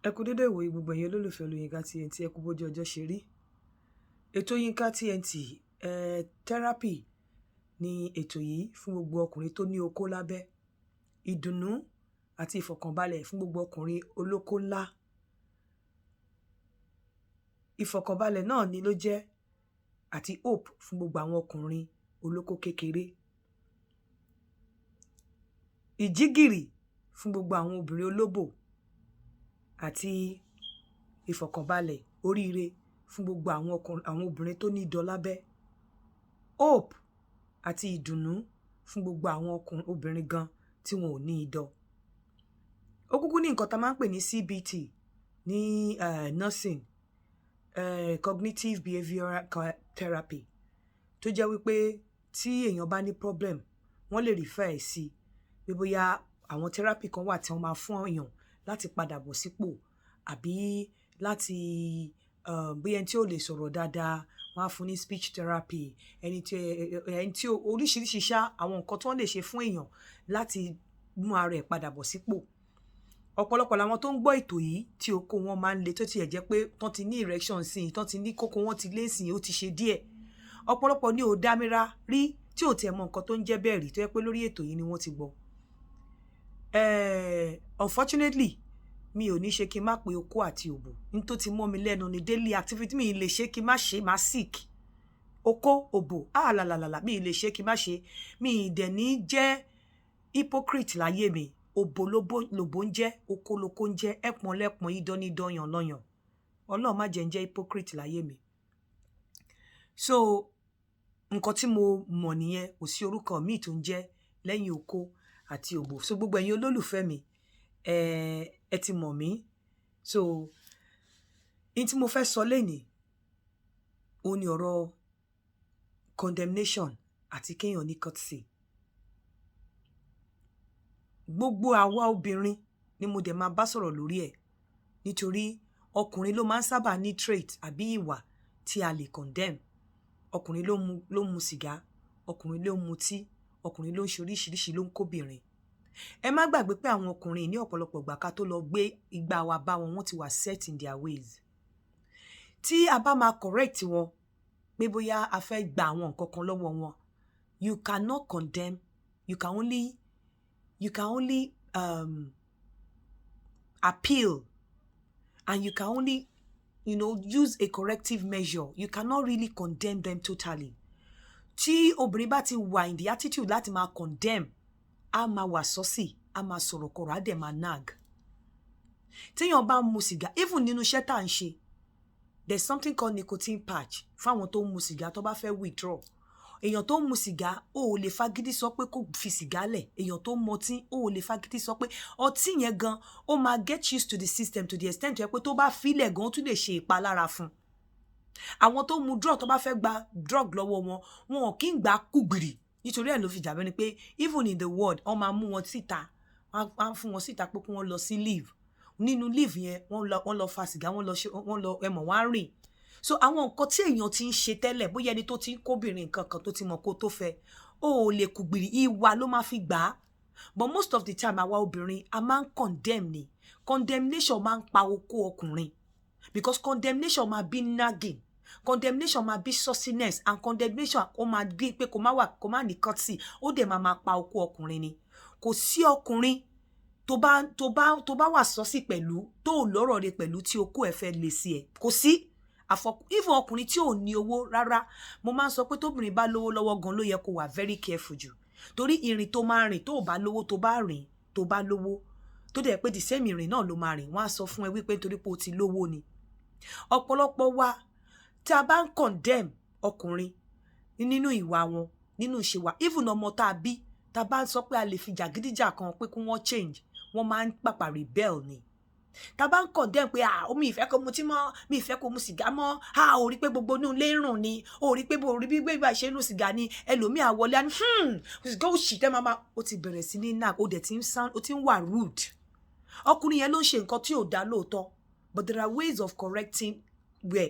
Ẹ kú dédé ìwòyí gbogbo ẹ̀yin olólùfẹ́ Olóyinka TNT, ẹ kú bójú ọjọ́ ṣe rí. Ètò Yinka TNT therapy ni ètò yìí fún gbogbo ọkùnrin tó ní okó lábẹ́. Ìdùnnú àti ìfọ̀kànbalẹ̀ fún gbogbo ọkùnrin olóko ńlá. Ìfọ̀kànbalẹ̀ náà ni ló jẹ́ àti hope fún gbogbo àwọn ọkùnrin olóko kékeré. Ìjígìrì fún gbogbo àwọn obìnrin olóbò àti ìfọ̀kànbalẹ̀ oríire fún gbogbo àwọn obìnrin tó ní idọ̀ lábẹ́. Hope àti ìdùnnú fún gbogbo àwọn obìnrin gan tí wọn ò ní idọ̀. Ó kúkú ní nǹkan tá máa ń pè ní CBT ní nursing, cognitive behavioral therapy, tó jẹ́ wípé tí èèyàn bá ní problem wọ́n lè refer ẹ̀ sí pé bóyá àwọn therapy kan wà tí wọ́n máa fún èèyàn láti padà bọ̀ sípò, àbí láti bóyá ẹni tí ò lè sọ̀rọ̀ dáadáa wọ́n á fún ní speech therapy, ẹni tí oríṣiríṣi ṣá àwọn nǹkan tí wọ́n lè ṣe fún èèyàn láti mú ara ẹ̀ padà bọ̀ sípò. Ọ̀pọ̀lọpọ̀ làwọn tó ń gbọ́ ètò yìí tí okó wọn máa ń le, tó tiẹ̀ jẹ́ pé tán ti ní erection sí i, tán ti ní kókó wọn ti lé sí i, ó ti ṣe díẹ̀. Ọ̀pọ̀lọpọ̀ ni ò dámira rí tí ò tiẹ̀ mọ nǹkan tó ń jẹ́ bẹ́ẹ̀ rí, tó jẹ́ pé lórí ètò yìí ni wọ́n ti gbọ́. Unfortunately mi ò ní ṣe kí n má pe okó àti òbò ní tó ti mọ́ mi lẹ́nu ní daily activity. Mi ì lè ṣe kí n má ṣe, má sick. Okó òbò làlàlà mi ì lè ṣe kí n má ṣe. Mi ì dẹ̀ ní jẹ́ hypocrite láyé mi. Òbò lòbò ń jẹ́, okó lóko ń jẹ́, ẹpọ̀n lẹ́pọ̀n, idán ní dán lọ́yàn. Ọlọ́run má jẹ́ ń jẹ́ hypocrite láyé mi. So nǹkan tí mo mọ̀ nìyẹn, kò sí orúkọ míì tó ń jẹ́ lẹ́yìn okó àti òbò. So gbogbo ẹ̀yin olólùfẹ́ mi ẹ ti mọ̀ mí. So in tí mo fẹ́ sọ lénìí ó ní ọ̀rọ̀ condemnation àti kéèyàn ní courtesy. Gbogbo àwa obìnrin ni mo dẹ̀ máa bá sọ̀rọ̀ lórí ẹ̀, nítorí ọkùnrin ló máa ń sábà ní trait àbí ìwà tí a lè condemn. Ọkùnrin ló mu sìgá, ọkùnrin ló mu tí, ọkùnrin ló ń ṣe oríṣiríṣi, ló ń kóbìnrin. Ẹ má gbàgbé pé àwọn ọkùnrin ní ọ̀pọ̀lọpọ̀ ìgbà ká tó lọ gbé igbá wa bá wọn, wọ́n ti wà set in their ways. Tí a bá máa correct wọn pé bóyá a fẹ́ gba àwọn nǹkan kan lọ́wọ́ wọn, you cannot condemn, you can only appeal, and you can only use a corrective measure. You cannot really condemn them totally. Tí obìnrin bá ti wà in the attitude láti máa condemn, a máa wà sọ́sì, a máa sọ̀rọ̀ kọ̀rọ̀, á dẹ̀ máa nag. Téèyàn bá mu sìgá, even nínú iṣẹ́ tá à ń ṣe, there's something called nicotine patch fáwọn tó ń mu sìgá tó bá fẹ́ withdraw. Èèyàn tó ń mu sìgá ó lè fagídí sọ pé kó fi sìgá lẹ̀. Èèyàn tó ń mu ọtí ó lè fagídí sọ pé ọtí yẹn gan ó máa get used to the system to the extent pé tó bá filẹ̀ gan ó tún lè ṣe ìpalára fún. Àwọn tó ń mu drug tó bá fẹ́ gba drug lọ́wọ́ wọn kì í gbà kúgbìrì, nítorí ẹ̀ ló fi jàbẹ́ ni pé even in the world wọ́n máa mú wọn síta, wọ́n á fún wọn síta pé kí wọ́n lọ sí leave. Nínú leave yẹn wọ́n lọ fa sìgá, wọ́n lọ ẹmọ̀ wọ́n á rìn. So àwọn nǹkan tí èèyàn ti ń ṣe tẹ́lẹ̀, bóyá ẹni tó ti ń kóbìnrin nǹkan kan tó ti mọ̀ kó tó fẹ́, ó lè kúgbìrì, ìwà ló máa fi gbà á. But most of the time àwa obìnrin a máa ń condemn ni. Condemnation máa ń pa okó ọkùnrin, because condemnation máa bí nagging, condemnation máa bí sauciness, and condemnation ó máa bí pé kó má ní courtesy, ó dẹ̀ máa pa okó ọkùnrin ni. Kò sí ọkùnrin tó bá wà sọ́sì pẹ̀lú, tó lọ́rọ̀ rẹ̀ pẹ̀lú, tí okó ẹ̀ fẹ́ le sí ẹ. Kò sí. Even ọkùnrin tí ò ní owó rárá, mo máa ń sọ pé tóbìnrin bá lówó lọ́wọ́ gan ló yẹ kó wà very careful jù. Torí ìrìn tó máa rìn tó bá lówó, tó bá rìn tó bá lówó, tó dẹ̀ pé the same ìrìn náà ló máa rìn, wọ́n á sọ fún ẹ wípé torí pé o ti lówó ni. Ọ̀pọ̀lọpọ̀ wa tí a bá ń condemn ọkùnrin nínú ìwà wọn, nínú ìṣe wa, even ọmọ tá a bí, tá a bá ń sọ pé a lè fi jàgídíjà kan pé kí wọ́n change, wọ́n máa ń pàpà rebel ni. Tá bá ń condemn pé mi ìfẹ́ kó mu tí mọ́, mi ìfẹ́ kó mu sìgá mọ́, ó rí pé gbogbo inú ilé rùn ni, ó rí pé bí gbégbá ṣe inú sìgá ni, ẹlòmíì àwọlé á ní sìgá ó ṣì tẹ́ máa ó ti bẹ̀rẹ̀ sí ní nag, ó dẹ̀ ti ń wà rude. Ọkùnrin yẹn ló ń ṣe nǹkan tí ò dá lóòótọ́, but there are ways of correcting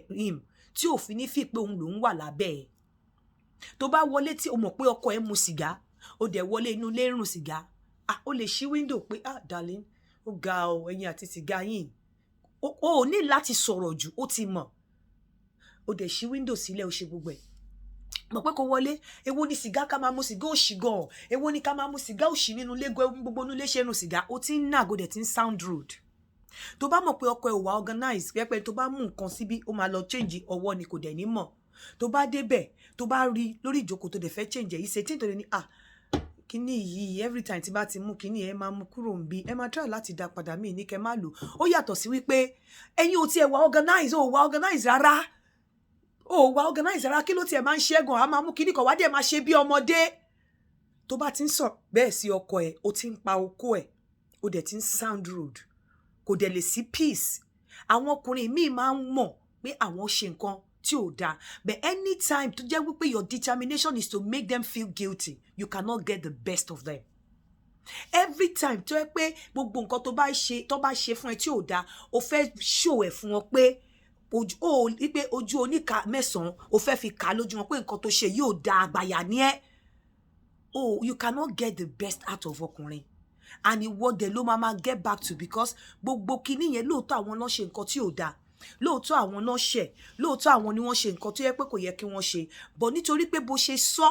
him tí ò fi ní fi pé òun lòún wà lábẹ́ ẹ̀. Tó bá wọlé tí o mọ̀ pé ọkọ ẹ̀ mu sìgá, ó dẹ̀ wọlé inú ilé rùn sìgá, ó lè ṣí window pé darling, ó ga ọ, ẹ̀yin àti sìgá yín o ní láti sọ̀rọ̀ jù, ó ti mọ̀. O dẹ̀ ṣí window sílẹ̀, o ṣe gbogbo ẹ̀. Mọ̀ pé kó wọlé, èwo ni sìgá ká máa mu sìgá òṣì gan, èwo ni ká máa mu sìgá òṣì nínú ilé, gbogbo inú ilé ṣe nu sìgá, ó ti ń nag, ó dẹ̀ ti ń sound rude. Tó bá mọ̀ pé ọkọ ẹ̀ ò wá organize, pé tó bá mú nǹkan síbí, ó máa lọ change ọwọ́ ni, kò dẹ̀ ní mọ̀. Tó bá débẹ̀, tó bá rí lórí ìjókòó tó dẹ̀ fẹ́ change ẹ̀, ìṣe tí nítorí ní kíní yìí every time tí bá ti mú kíní ẹ máa mú kúrò ńbí, ẹ máa try láti dá padà mí ní kẹ́ má lò. Ó yàtọ̀ sí wípé ẹ̀yin ò tiẹ̀ wá organize, ó wá organize rárá. Ó wá organize rárá, kí ló tiẹ̀ máa ń ṣẹ́gun, a máa mú kíní kan wá dẹ̀ máa ṣe bí ọmọdé. Tó bá ti ń sọ bẹ́ẹ̀ sí ọkọ ẹ̀, ó ti ń pa okó ẹ̀, ó dẹ̀ ti ń sound rude. Kò dẹ̀ lè sí peace. Àwọn ọkùnrin míì máa ń mọ̀ pé àwọn ṣe nǹkan tí ò dáa, but anytime tó jẹ́ wípé your determination is to make them feel guilty, you cannot get the best of them. Every time tó jẹ́ pé gbogbo nǹkan tó bá ṣe fún ẹ tí ò dáa, o fẹ́ show ẹ̀ fún wọn pé ojú oníka mẹ́sàn-án, o fẹ́ fi kà lójú wọn pé nǹkan tó ṣe yóò dáa, àgbàyà ni ẹ́. You cannot get the best out of ọkùnrin. And ìwọ dẹ̀ ló máa get back to, because gbogbo kinní yẹn lóòótọ́ àwọn náà ṣe nǹkan tí ò dáa, lóòótọ́ àwọn náà ṣẹ̀, lóòótọ́ àwọn ni wọ́n ṣe nǹkan tó yẹ pé kò yẹ kí wọ́n ṣe, but nítorí pé bó ṣe sọ,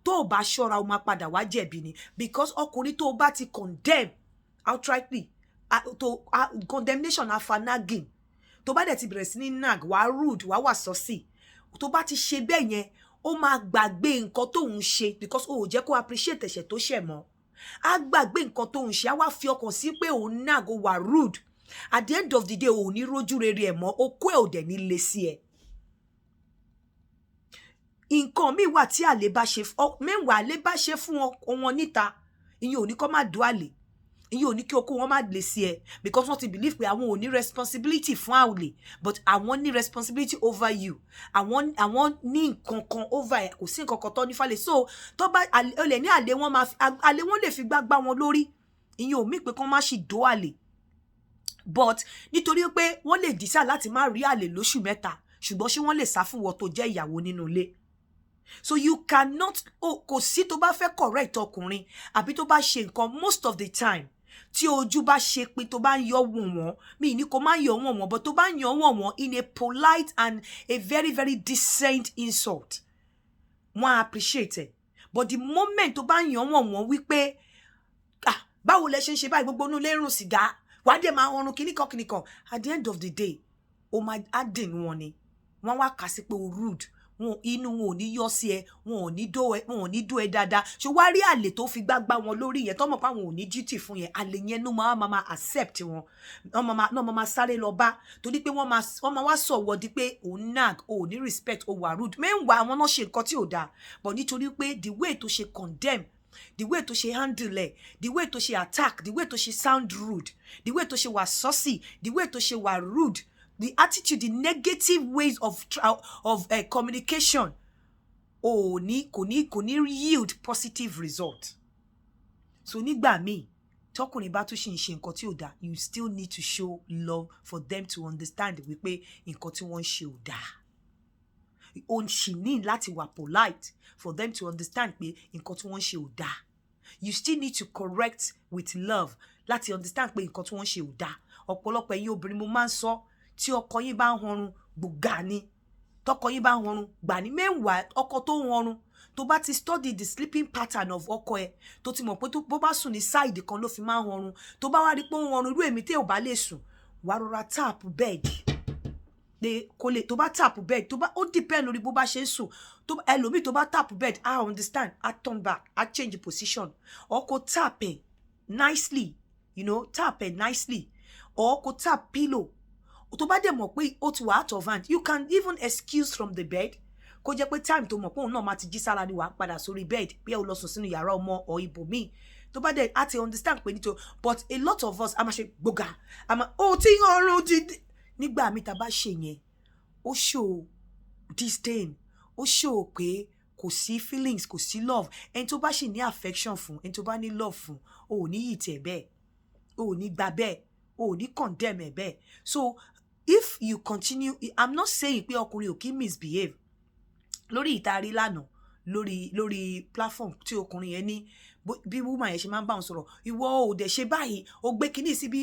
tó o bá ṣọ́ra o máa padà wá jẹ̀bi ni. Because ọkùnrin tó o bá ti condemn outrightly, condemnation afanagin, tó bá dẹ̀ ti bẹ̀rẹ̀ sí ní nag, wàá rude, wàá wà saucy, tó bá ti ṣe bẹ́ẹ̀ yẹn, ó máa gbàgbé nǹkan tó ń ṣe, because o ò jẹ́ kó appreciate ẹ̀ṣẹ̀ tó ṣẹ̀ mọ́. Á gbàgbé nǹkan tó ń ṣe, á wá fi ọkàn sí pé òun nag, ó wà rude. At the end of the day, ò ní rójú rere ẹ̀ mọ́, okó ẹ̀ ò dẹ̀ ní le sí ẹ. Nǹkan míì wà tí àlè bá ṣe, mẹ́wàá àlè bá ṣe fún wọn níta, ìyẹn ò ní kó má dùn àlè, ìyẹn ò ní kí okó wọn má le sí ẹ, because wọ́n ti believe pé àwọn ò ní responsibility fún àlè, but àwọn ní responsibility over you. Àwọn ní nǹkan kan over ẹ, kò sí nǹkan kan tó ní fálè. So tó bá olè ní àlè wọn lè fi gbágbá wọn lórí, ìyẹn ò mí pé kán má ṣì dó àlè. But nítorí pé wọ́n lè decide láti má rí àlè lóṣù mẹ́ta, ṣùgbọ́n ṣé wọ́n lè sá fún wọn tó jẹ́ ìyàwó nínú ilé. So you cannot, kò sí tó bá fẹ́ correct ọkùnrin, àbí tó bá ṣe nǹkan most of the time, tí ojú bá ṣe pé tó bá ń yọ wọ̀n, mi ní kó má yọ wọ̀n, but tó bá ń yọ wọ̀n in a polite and a very very decent insult, wọ́n appreciate it. But the moment tó bá ń yọ wọ̀n wípé báwo lẹ ṣe ń ṣe báyìí, gbogbo inú ilé rùn sìgá, wàá dé máa ọrùn kíníkan, at the end of the day, o máa adìn wọn ni, wọ́n wá kà sí pé o rude, inú wọn ò ní yọ sí ẹ, wọn ò ní dó ẹ dáadáa. Ṣé wá rí àlè tó fi gbágbá wọn lórí yẹn, tó mọ̀ pé àwọn ò ní duty fún yẹn, àlè yẹn ló máa accept wọn, wọ́n máa sáré lọ bá, torí pé wọ́n máa wá sọ̀wọ́ di pé òun nag, ò ní respect, ó wà rude. Meanwhile àwọn náà ṣe nǹkan tí ò dáa, but nítorí pé the way tó ṣe condemn, the way tó ṣe handle ẹ, the way tó ṣe attack, the way tó ṣe sound rude, the way tó ṣe wà saucy, the way tó ṣe wà rude, the attitude, the negative ways of communication, kò ní yield positive result. So nígbà míì, tọkùnrin bá tún ṣe ń ṣe nǹkan tí ò dáa, you still need to show love for them to understand wípé nǹkan tí wọ́n ń ṣe ò dáa. O ṣì ní láti wà polite for them to understand pé nǹkan tí wọ́n ń ṣe ò dáa. You still need to correct with love láti understand pé nǹkan tí wọ́n ń ṣe ò dáa. Ọ̀pọ̀lọpọ̀ ẹ̀yin obìnrin mo máa ń sọ, tí ọkọ yín bá ń horun gbùgà ni, tọkọ yín bá ń horun gbà ní. Meanwhile ọkọ tó ń horun, tó bá ti study the sleeping pattern of ọkọ ẹ, tó ti mọ̀ pé bó bá sùn ní side kan ló fi máa ń horun, tó bá wá rí pé ó ń horun irú èmi tí ò bá lè sùn, wàá rọra tap bed, kò lè, tó bá tap bed, tó bá, ó depend lórí bó bá ṣe ń sùn, ẹlòmíì tó bá tap bed, I understand, I turn back, I change position, or kò tap ẹ nicely, tap ẹ nicely, or kò tap pillow. Tó bá dẹ̀ mọ̀ pé ó ti wà out of hand, you can even excuse from the bed, kó jẹ́ pé time tó mọ̀ pé òun náà máa ti jí sára ni wàá padà sórí bed, bí ó lọ sùn sínú yàrá ọmọ or ibòmíì. Tó bá dẹ̀ á ti understand pé nítorí, but a lot of us a máa ṣe gbògà, a máa tí ọrùn ti nígbà mi tá bá ṣe yẹn, ó show disdain, ó show pé kò sí feelings, kò sí love. Ẹni tó bá ṣì ní affection fún, ẹni tó bá ní love fún, ò ní yìí tẹ̀ bẹ́ẹ̀, ò ní gbà bẹ́ẹ̀, ò ní condemn ẹ̀ bẹ́ẹ̀. So if you continue, I'm not saying pé ọkùnrin ò kí misbehave. Lórí ìtarí lánàá, lórí platform tí ọkùnrin yẹn ní, bí woman yẹn ṣe máa ń bá wọn sọ̀rọ̀, ìwọ ò dẹ̀ ṣe báyìí, o gbé kinní síbi,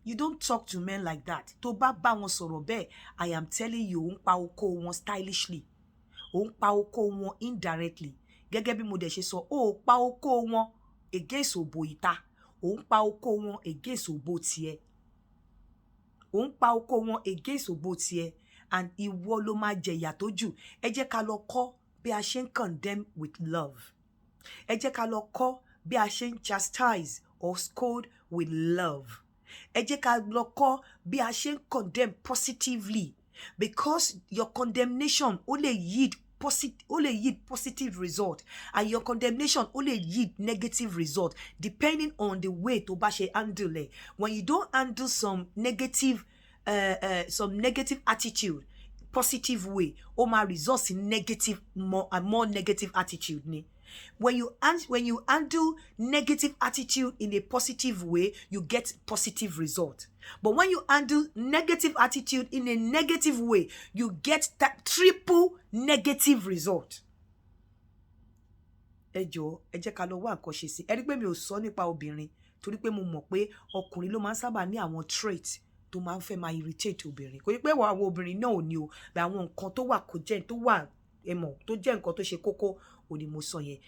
you don't talk to men like that. Tó bá bá wọn sọ̀rọ̀ bẹ́ẹ̀, I am telling you, ó ń pa oko wọn stylishly, ó ń pa oko wọn indirectly. Gẹ́gẹ́ bí mo dẹ̀ ṣe sọ, ó pa oko wọn against òbò ìta, ó ń pa oko wọn against òbò tiẹ̀, ó ń pa oko wọn against òbò tiẹ̀, and ìwọ ló máa jẹ ìyà tó jù. Ẹ jẹ́ ká lọ kọ́ bí a ṣe ń condemn with love. Ẹ jẹ́ ká lọ kọ́ bí a ṣe ń chastise or scold with love. Ẹ jẹ́ ká lọ kọ́ bí a ṣe ń condemn positively, because your condemnation ó lè yield positive result, and your condemnation ó lè yield negative result depending on the way tó bá ṣe handle it. When you don't handle some negative attitude positive way, ó máa result in negative more negative attitude ni. When you handle negative attitude in a positive way, you get positive result. But when you handle negative attitude in a negative way, you get that triple negative result. Ẹ jọ̀ọ́, ẹ jẹ́ ká lọ wá nǹkan ṣe sí. Ẹ rí pé mi ò sọ nípa obìnrin torí pé mo mọ̀ pé ọkùnrin ló máa ń sábà ní àwọn trait tó máa ń fẹ́ máa irritate obìnrin. Kò ní pé àwọn obìnrin náà ò ní o, bẹ̀ àwọn nǹkan tó wà kò jẹ́ tó wà ẹ̀mọ̀ tó jẹ́ nǹkan tó ṣe kókó ò ní mo sọ yẹn.